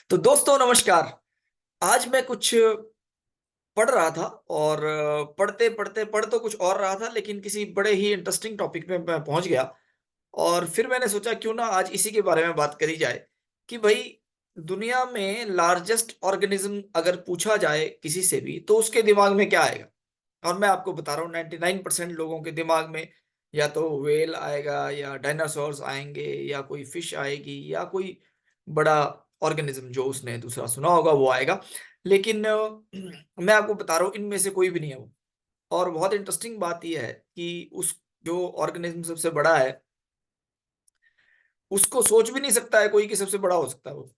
तो दोस्तों नमस्कार। आज मैं कुछ पढ़ रहा था और पढ़ते-पढ़ते पढ़ तो कुछ और रहा था लेकिन किसी बड़े ही इंटरेस्टिंग टॉपिक पे मैं पहुँच गया और फिर मैंने सोचा क्यों ना आज इसी के बारे में बात करी जाए कि भई दुनिया में लार्जेस्ट ऑर्गेनिज़्म अगर पूछा जाए किसी से भी तो उसके दिमाग में क्या आएगा? और मैं आपको बता रहा हूँ 99% लोगों के दिमाग में या तो व्हेल आएगा या डायनासोर्स आएँगे या कोई फिश आएगी या कोई बड़ा ऑर्गेनिज़्म जो उसने दूसरा सुना होगा वो आएगा। लेकिन मैं आपको बता रहा हूँ इनमें से कोई भी नहीं है वो। और बहुत इंटरेस्टिंग बात ये है कि उस जो ऑर्गेनिज़्म सबसे बड़ा है, उसको सोच भी नहीं सकता है कोई कि सबसे बड़ा हो सकता है वो।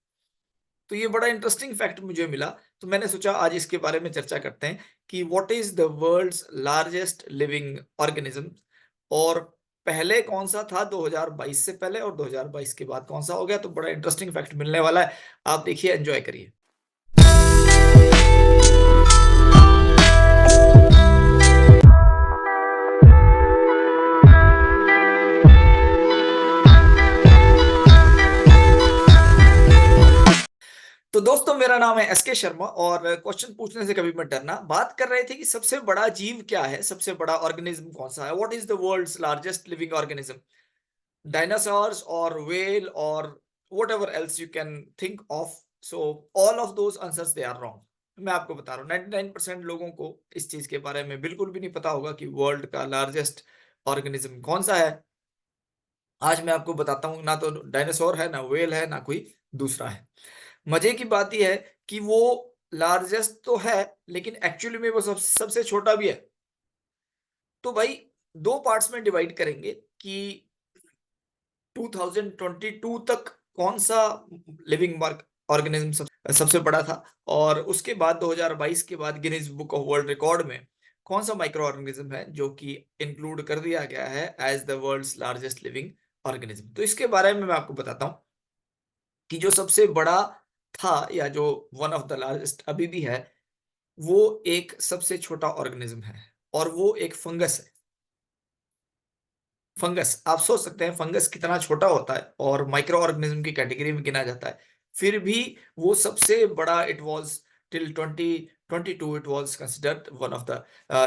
तो ये बड़ा इंटरेस्टिंग फैक्ट मुझे मिला, तो मैंने सोचा आज इसके बारे में चर्चा करते हैं कि what is the world's largest living organism और पहले कौन-सा था 2022 से पहले और 2022 के बाद कौन-सा हो गया, तो बड़ा इंटरेस्टिंग फैक्ट मिलने वाला है। आप देखिए, एन्जॉय करिए। तो दोस्तों मेरा नाम है एसके शर्मा और क्वेश्चन पूछने से कभी मत डरना। बात कर रहे थे कि सबसे बड़ा जीव क्या है, सबसे बड़ा ऑर्गेनिज्म कौन-सा है? What is the world's largest living organism? Dinosaurs और व्हेल और whatever else you can think of. So all of those answers they are wrong. मैं आपको बता रहा हूँ 99% लोगों को इस चीज़ के बारे में बिल्कुल भी नहीं पता होगा कि वर्ल्ड का लार्जेस्ट ऑर्गेनिज्म कौन-सा है। आज मैं आपको बताता हूँ, ना तो डायनासोर है, ना व्हेल है, ना कोई दूसरा है। मजे की बात ये है कि वो लार्जेस्ट तो है, लेकिन एक्चुअली में वो सबसे छोटा भी है। तो भाई 2 पार्ट्स में डिवाइड करेंगे कि 2022 तक कौन-सा लिविंग मार्क ऑर्गेनिज्म सबसे बड़ा था और उसके बाद 2022 के बाद Guinness book of world record में कौन-सा माइक्रो ऑर्गेनिज्म है जो कि इंक्लूड कर दिया गया है as the world's largest living organism. तो इसके बारे में मैं आपको बताता हूँ कि जो सबसे बड़ा था या जो वन ऑफ द लार्जेस्ट अभी भी है, वो एक सबसे छोटा ऑर्गेनिज्म है और वो एक फंगस है। फंगस, आप सोच सकते हैं फंगस कितना छोटा होता है और माइक्रो ऑर्गेनिज्म की कैटेगरी में गिना जाता है। फिर भी वो सबसे बड़ा it was till 2022 it was considered one of the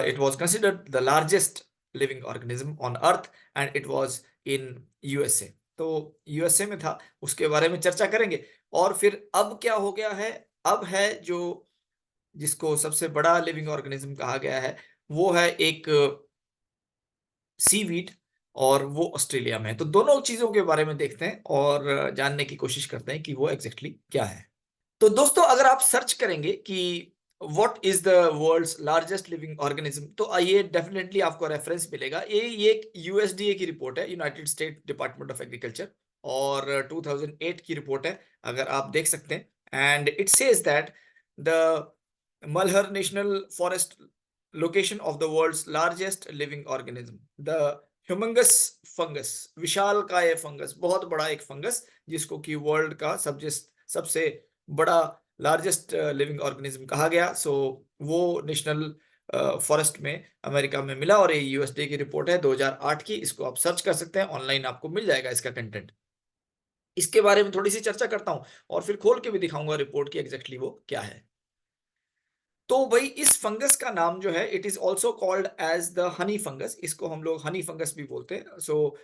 it was considered the largest living organism on earth and it was in USA. तो यूएसए में था, उसके बारे में चर्चा करेंगे और फिर अब क्या हो गया है, अब है जो जिसको सबसे बड़ा लिविंग ऑर्गेनिज्म कहा गया है, वो है एक सीवीड और वो ऑस्ट्रेलिया में है। तो दोनों चीज़ों के बारे में देखते हैं और जानने की कोशिश करते हैं कि वो एग्ज़ैक्टली क्या है। तो दोस्तों अगर आप सर्च करेंगे कि what is the world's largest living organism तो ये डेफिनिटली आपको रेफरेंस मिलेगा। ये एक यूएसडीए की रिपोर्ट है, United state department of agriculture और 2008 की रिपोर्ट है, अगर आप देख सकते हैं। And it says that the Malheur national forest location of the world's largest living organism, the humongous fungus, विशालकाय फंगस, बहुत बड़ा एक फंगस जिसको कि वर्ल्ड का सबसे बड़ा लार्जेस्ट लिविंग ऑर्गेनिज्म कहा गया। सो वो नेशनल फॉरेस्ट में अमेरिका में मिला और ये यूएसडे की रिपोर्ट है 2008 की। इसको आप सर्च कर सकते हैं, ऑनलाइन आपको मिल जाएगा इसका कंटेंट। इसके बारे में थोड़ी सी चर्चा करता हूँ और फिर खोल के भी दिखाऊंगा रिपोर्ट की एग्जैक्टली वो क्या है। तो भाई इस फंगस का नाम जो है it is also called as the honey fungus, इसको हम लोग हनी फंगस भी बोलते हैं। So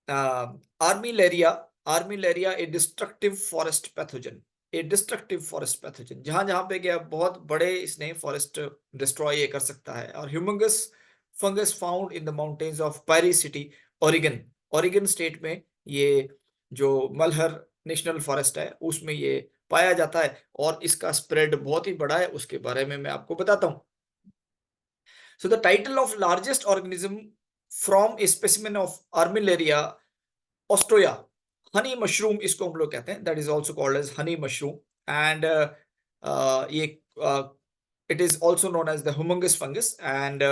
armillaria, armillaria a destructive forest pathogen, a destructive forest pathogen, जहां जहां पे गया बहुत बड़े इसने फॉरेस्ट डिस्ट्रॉय ये कर सकता है। और humongous fungus found in the mountains of Prairie City, Oregon, Oregon State में ये जो मलहर नेशनल फॉरेस्ट है उसमें ये पाया जाता है और इसका स्प्रेड बहुत ही बड़ा है, उसके बारे में मैं आपको बताता हूँ। So the title of largest organism from a specimen of Armillaria ostroya, honey mushroom इसको हम लोग कहते हैं, that is also called as honey mushroom and ये it is also known as the humongous fungus and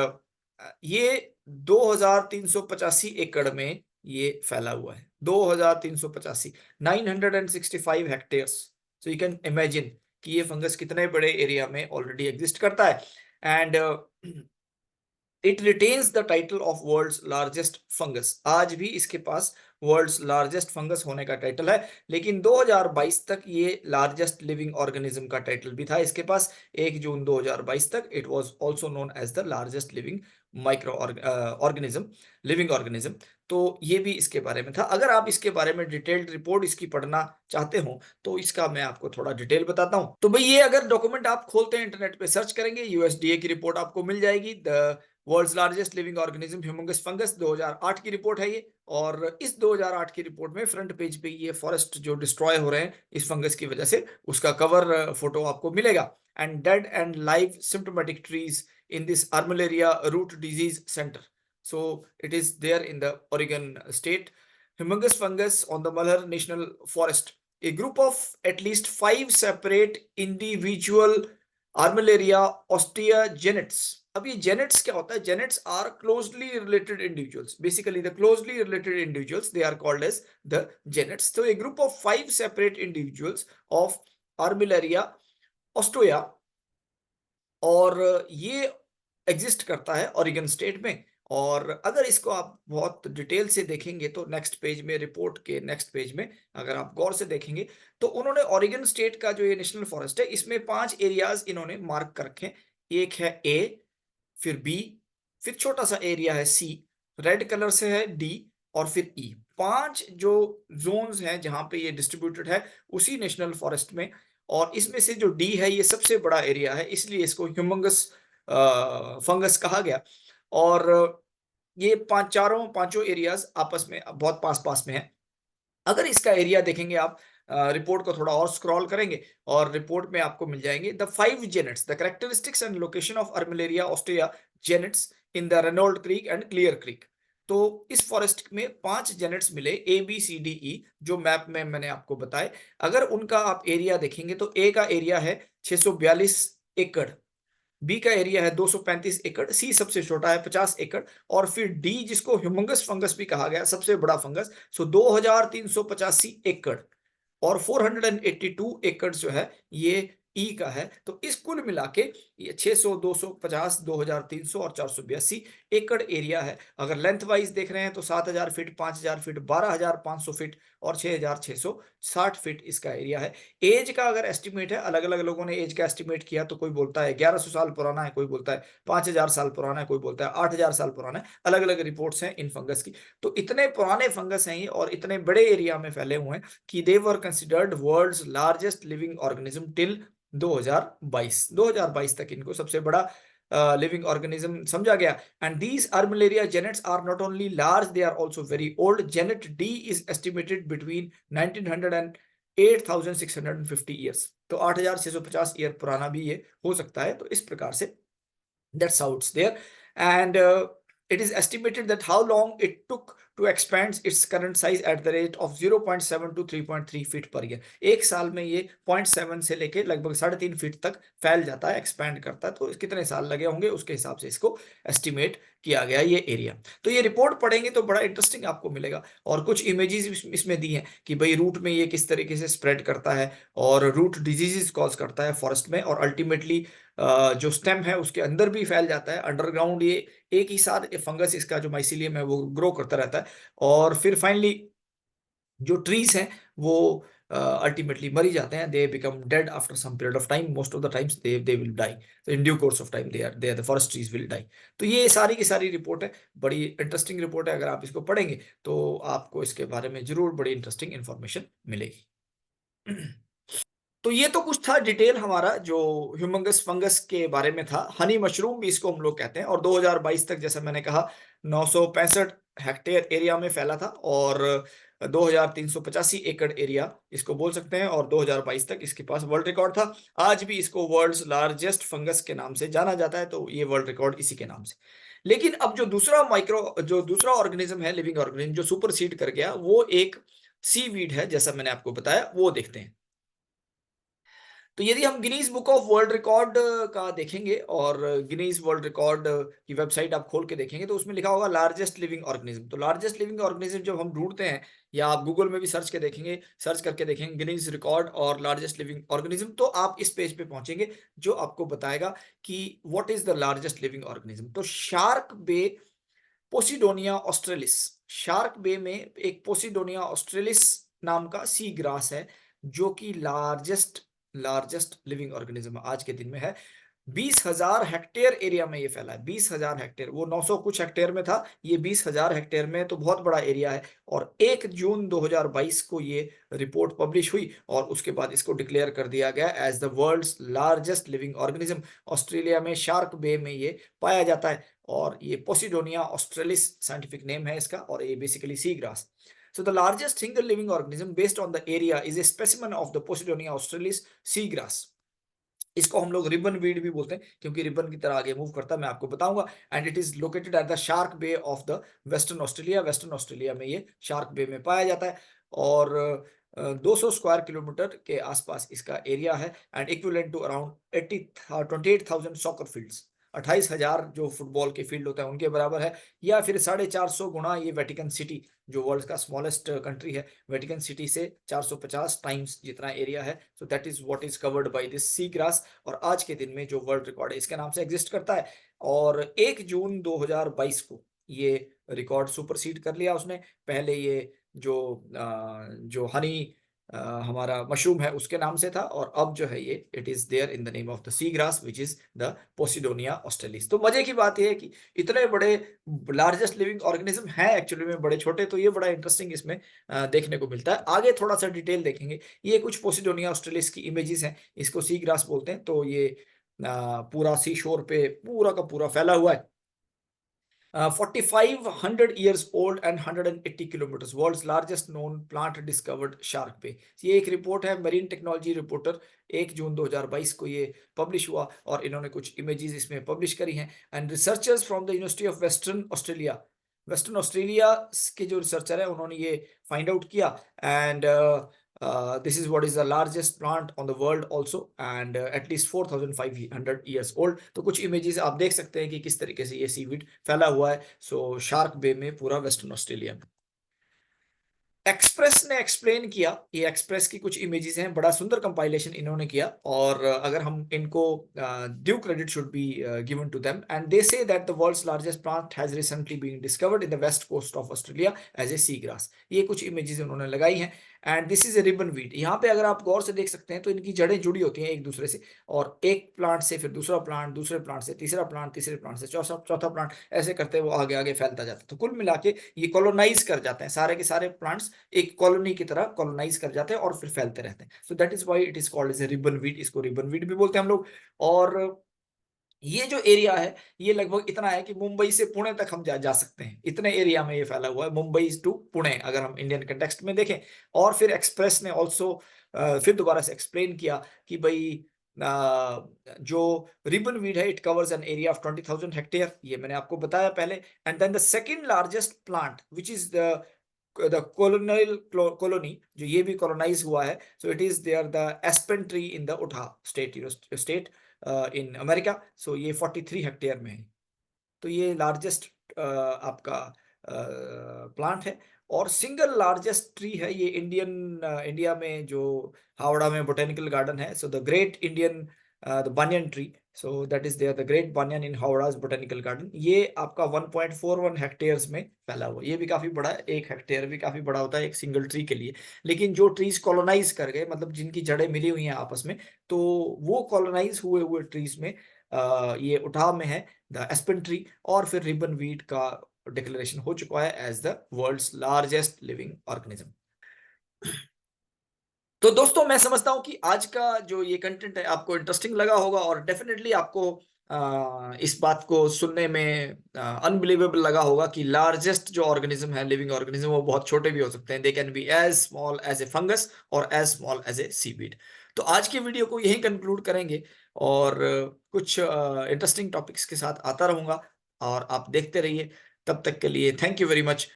ये 2385 एकड़ में ये फैला हुआ है। 2385, 965 hectares. So you can imagine कि ये फंगस कितने बड़े एरिया में ऑलरेडी एग्जिस्ट करता है and it retains the title of world's largest fungus. आज भी इसके पास वर्ल्ड्स लार्जेस्ट फंगस होने का टाइटल है, लेकिन 2022 तक ये लार्जेस्ट लिविंग ऑर्गेनिज्म का टाइटल भी था इसके पास। 1 जून 2022 तक it was also known as the largest living micro organism, living organism. तो ये भी इसके बारे में था। अगर आप इसके बारे में डिटेल्ड रिपोर्ट इसकी पढ़ना चाहते हो तो इसका मैं आपको थोड़ा डिटेल बताता हूं। तो भाई ये अगर डॉक्यूमेंट आप खोलते हैं इंटरनेट पे सर्च करेंगे, यूएसडीए की रिपोर्ट आपको मिल जाएगी। The world's largest living organism humongous fungus 2008 की रिपोर्ट है ये। और इस 2008 की रिपोर्ट में फ्रंट पेज पे ये फॉरेस्ट जो डिस्ट्रॉय हो रहे हैं इस फंगस की वजह से, उसका कवर फोटो आपको मिलेगा। And dead and live symptomatic trees in this Armillaria root disease center. So it is there in the Oregon state. Humongous fungus on the Malheur National Forest. A group of at least 5 separate individual Armillaria osteogenets. अब ये genets क्या होता है? Genets are closely related individuals. Basically, the closely related individuals, they are called as the genets. So a group of 5 separate individuals of Armillaria ostea, और ये exist करता है Oregon State में। और अगर इसको आप बहुत डिटेल से देखेंगे तो नेक्स्ट पेज में, रिपोर्ट के नेक्स्ट पेज में अगर आप गौर से देखेंगे तो उन्होंने ओरिगन स्टेट का जो ये नेशनल फॉरेस्ट है इसमें 5 एरियाज इन्होंने मार्क कर रखे हैं। एक है ए, फिर बी, फिर छोटा सा एरिया है सी, रेड कलर से है डी, और फिर ई। 5 जो जोन्स हैं जहां पे ये डिस्ट्रीब्यूटेड है उसी नेशनल फॉरेस्ट में। और इसमें से जो डी है ये सबसे बड़ा एरिया है, इसलिए इसको ह्यूमंगस फंगस कहा गया। और ये पांचों एरियाज आपस में बहुत पास पास में है। अगर इसका एरिया देखेंगे आप, रिपोर्ट को थोड़ा और स्क्रॉल करेंगे और रिपोर्ट में आपको मिल जाएंगे the 5 genets, the characteristics and location of armillaria ostoyae genets in the Reynold creek and clear creek. तो इस फॉरेस्ट में 5 जेनेट्स मिले, A B C D E, जो मैप में मैंने आपको बताए। अगर उनका आप एरिया देखेंगे तो ए का एरिया है 642 एकड़, बी का एरिया है 235 एकड़, सी सबसे छोटा है 50 एकड़, और फिर डी जिसको ह्यूमंगस फंगस भी कहा गया, सबसे बड़ा फंगस, सो 2385 एकड़, और 482 एकड़ जो है ये ई का है। तो इस कुल मिला के ये 600, 250, 2300 और 482 एकड़ एरिया है। अगर लेंथ वाइज देख रहे हैं तो 7000 फीट, 5000 फीट, 12500 फीट और 6660 फीट इसका एरिया है। एज का अगर एस्टिमेट है, अलग अलग लोगों ने एज का एस्टिमेट किया, तो कोई बोलता है 1100 साल पुराना है, कोई बोलता है 5000 साल पुराना है, कोई बोलता है 8000 साल पुराना है। अलग अलग रिपोर्ट्स हैं इन फंगस की। तो इतने पुराने फंगस हैं ये और इतने बड़े एरिया में फैले हुए हैं कि they were considered world's largest living organism till 2022 तक इनको सबसे बड़ा लिविंग ऑर्गेनिज्म समझा गया। And these armillaria genets are not only large, they are also very old. Genet D is estimated between 1900 and 8650 years. तो 8650 ईयर पुराना भी ये हो सकता है। तो इस प्रकार से that's how it's there. And it is estimated that how long it took to expand its current size at the rate of 0.7 to 3.3 feet per year. एक साल में ये 0.7 से लेके लगभग 3.5 फीट तक फैल जाता है, एक्सपैंड करता है। तो कितने साल लगे होंगे उसके हिसाब से इसको एस्टिमेट किया गया ये एरिया। तो ये रिपोर्ट पढ़ेंगे तो बड़ा इंटरेस्टिंग आपको मिलेगा। और कुछ इमेजेस इसमें दी हैं कि भाई रूट में ये किस तरीके से स्प्रेड करता है और रूट डिजीजेस कॉज करता है फॉरेस्ट में, और अल्टीमेटली जो स्टेम है उसके अंदर भी फैल जाता है। अंडरग्राउंड ये एक ही साथ फंगस इसका जो माइसीलियम है वो ग्रो करता रहता है, और फिर फाइनली जो ट्रीज हैं वो अल्टीमेटली मर ही जाते हैं। They become dead after some period of time, most of the times they will die, तो in due course of time they are the forest trees will die. तो ये सारी की सारी रिपोर्ट है, बड़ी इंटरेस्टिंग रिपोर्ट है। अगर आप इसको पढ़ेंगे तो आपको इसके बारे में जरूर बड़ी इंटरेस्टिंग इंफॉर्मेशन मिलेगी। तो ये तो कुछ था डिटेल हमारा जो ह्यूमंगस फंगस के बारे में था। हनी मशरूम भी इसको हम लोग कहते हैं। और 2022 तक जैसा मैंने कहा 965 हेक्टेयर एरिया में फैला था, और 2385 एकड़ एरिया इसको बोल सकते हैं। और 2022 तक इसके पास वर्ल्ड रिकॉर्ड था। आज भी इसको वर्ल्ड्स लार्जेस्ट फंगस के नाम से जाना जाता है, तो ये वर्ल्ड रिकॉर्ड इसी के नाम से। लेकिन अब जो दूसरा ऑर्गेनिज्म है, लिविंग ऑर्गेनिज्म, जो सुपरसीड कर गया, वो एक सीवीड है, जैसा मैंने आपको बताया, वो देखते हैं। तो यदि हम Guinness book of world record का देखेंगे और गिनीज वर्ल्ड रिकॉर्ड की वेबसाइट आप खोल के देखेंगे तो उसमें लिखा होगा लार्जेस्ट लिविंग ऑर्गेनिज्म। तो लार्जेस्ट लिविंग ऑर्गेनिज्म जब हम ढूंढते हैं, या आप गूगल में भी सर्च करके देखेंगे गिनीज रिकॉर्ड और लार्जेस्ट लिविंग ऑर्गेनिज्म, तो आप इस पेज पे पहुंचेंगे जो आपको बताएगा कि what is the largest living organism. तो shark bay posidonia australis. Shark बे में एक पोसिडोनिया ऑस्ट्रेलिस नाम का सी ग्रास है, जो कि लार्जेस्ट लिविंग ऑर्गेनिज्म आज के दिन में है। 20,000 हेक्टेयर एरिया में ये फैला है। 20,000 हेक्टेयर, वो 900 कुछ हेक्टेयर में था, ये 20,000 हेक्टेयर में, तो बहुत बड़ा एरिया है। और 1 जून 2022 को ये रिपोर्ट पब्लिश हुई और उसके बाद इसको डिक्लेयर कर दिया गया as the world's largest living organism. Australia में शार्क बे में ये पाया जाता है और ये पोसिडोनिया ऑस्ट्रेलिस साइंटिफिक नेम है इसका, और ये basically sea grass. So the largest single living organism based on the area is a specimen of the Posidonia australis seagrass. इसको हम लोग रिबन वीड भी बोलते हैं क्योंकि रिबन की तरह आगे मूव करता है, मैं आपको बताऊंगा। And it is located at the Shark Bay of the Western Australia. Western Australia में ये शार्क बे में पाया जाता है और 200 स्क्वायर किलोमीटर के आसपास इसका एरिया है and equivalent to around 28,000 soccer fields. 28,000 जो फुटबॉल के फील्ड होता है उनके बराबर है, या फिर 450 गुना ये वेटिकन सिटी, जो वर्ल्ड का स्मॉलेस्ट कंट्री है, वेटिकन सिटी से 450 टाइम्स जितना एरिया है। सो that is what is covered by this sea grass, और आज के दिन में जो वर्ल्ड रिकॉर्ड है इसके नाम से एग्जिस्ट करता है। और 1 जून 2022 को ये रिकॉर्ड सुपरसीड कर लिया उसने। पहले ये जो हनी हमारा मशरूम है उसके नाम से था, और अब जो है ये it is there in the name of the sea grass which is the posidonia australis. तो मजे की बात यह है कि इतने बड़े लार्जेस्ट लिविंग ऑर्गेनिज्म है एक्चुअली में, बड़े छोटे, तो ये बड़ा इंटरेस्टिंग इसमें देखने को मिलता है। आगे थोड़ा सा डिटेल देखेंगे। ये कुछ पोसिडोनिया ऑस्ट्रेलिस की इमेजेस हैं, इसको सी ग्रास बोलते हैं। तो ये पूरा सी शोर पे पूरा का पूरा फैला हुआ है। 4,500 years old and 180 kilometers, world's largest known plant discovered shark bay। ये एक रिपोर्ट है, मरीन टेक्नोलॉजी रिपोर्टर, 1 जून 2022 को ये पब्लिश हुआ और इन्होंने कुछ इमेजेस इसमें पब्लिश करी हैं। And researchers from the university of western Australia के जो रिसर्चर है उन्होंने ये फाइंड आउट किया। And this is what is the largest plant on the world also and at least 4,500 years old। तो कुछ इमेजेस आप देख सकते हैं कि किस तरीके से ये सीवीड फैला हुआ है। सो शार्क बे में पूरा वेस्टर्न ऑस्ट्रेलिया में। एक्सप्रेस ने एक्सप्लेन किया, ये एक्सप्रेस की कुछ इमेजेस हैं, बड़ा सुंदर कंपाइलेशन इन्होंने किया, और अगर हम इनको due credit should be given to them. And they say that the world's largest plant has recently been discovered in the west coast of Australia as a sea grass. ये कुछ इमेजेस उन्होंने लगाई हैं। And this is a ribbon weed. यहाँ पे अगर आप गौर से देख सकते हैं तो इनकी जड़ें जुड़ी होती हैं एक दूसरे से, और एक प्लांट से फिर दूसरा प्लांट, दूसरे प्लांट से तीसरा प्लांट, तीसरे प्लांट से चौथा प्लांट, ऐसे करते वो आगे आगे फैलता जाता है। तो कुल मिला के ये कॉलोनाइज कर जाते हैं, सारे के सारे प्लांट्स एक कॉलोनी की तरह कॉलोनाइज कर जाते हैं और फिर फैलते रहते हैं। So that is why it is called as a ribbon weed. इसको रिबन वीड भी बोलते हैं हम लोग। और ये जो एरिया है ये लगभग इतना है कि मुंबई से पुणे तक हम जा सकते हैं, इतने एरिया में ये फैला हुआ है, मुंबई टू पुणे अगर हम इंडियन कंटेक्स्ट में देखें। और फिर एक्सप्रेस ने ऑल्सो फिर दोबारा से एक्सप्लेन किया कि भाई जो रिबन वीड है it covers an area of 20,000 hectare, ये मैंने आपको बताया पहले। And then the second largest plant which is the colonial colony, जो ये भी कॉलोनाइज हुआ है। So it is there the aspen tree in the Utah state in America. सो ये 43 हेक्टेयर में है। तो ये लार्जेस्ट आपका प्लांट है। और सिंगल लार्जेस्ट ट्री है ये इंडिया में, जो हावड़ा में बोटेनिकल गार्डन है। So the great Indian the banyan tree, so that is there the great banyan in Howrah's botanical garden. ये आपका 1.41 हेक्टेयर्स में फैला हुआ। ये भी काफी बड़ा है, 1 हेक्टेयर भी काफी बड़ा होता है एक सिंगल ट्री के लिए। लेकिन जो ट्रीज कॉलोनाइज कर गए, मतलब जिनकी जड़ें मिली हुई हैं आपस में, तो वो कॉलोनाइज हुए ट्रीज में ये उठाव में है द एस्पेन ट्री। और फिर रिबन वीड का डिक्लेरेशन हो चुका है as the world's largest living organism. तो दोस्तों मैं समझता हूं कि आज का जो ये कंटेंट है आपको इंटरेस्टिंग लगा होगा, और डेफिनेटली आपको इस बात को सुनने में अनबिलीवेबल लगा होगा कि लार्जेस्ट जो ऑर्गेनिज्म है, लिविंग ऑर्गेनिज्म, वो बहुत छोटे भी हो सकते हैं। They can be as small as a fungus और as small as a seaweed. तो आज की वीडियो को यहीं कंक्लूड करेंगे, और कुछ इंटरेस्टिंग टॉपिक्स के साथ आता रहूंगा, और आप देखते रहिए। तब तक के लिए थैंक यू वेरी मच।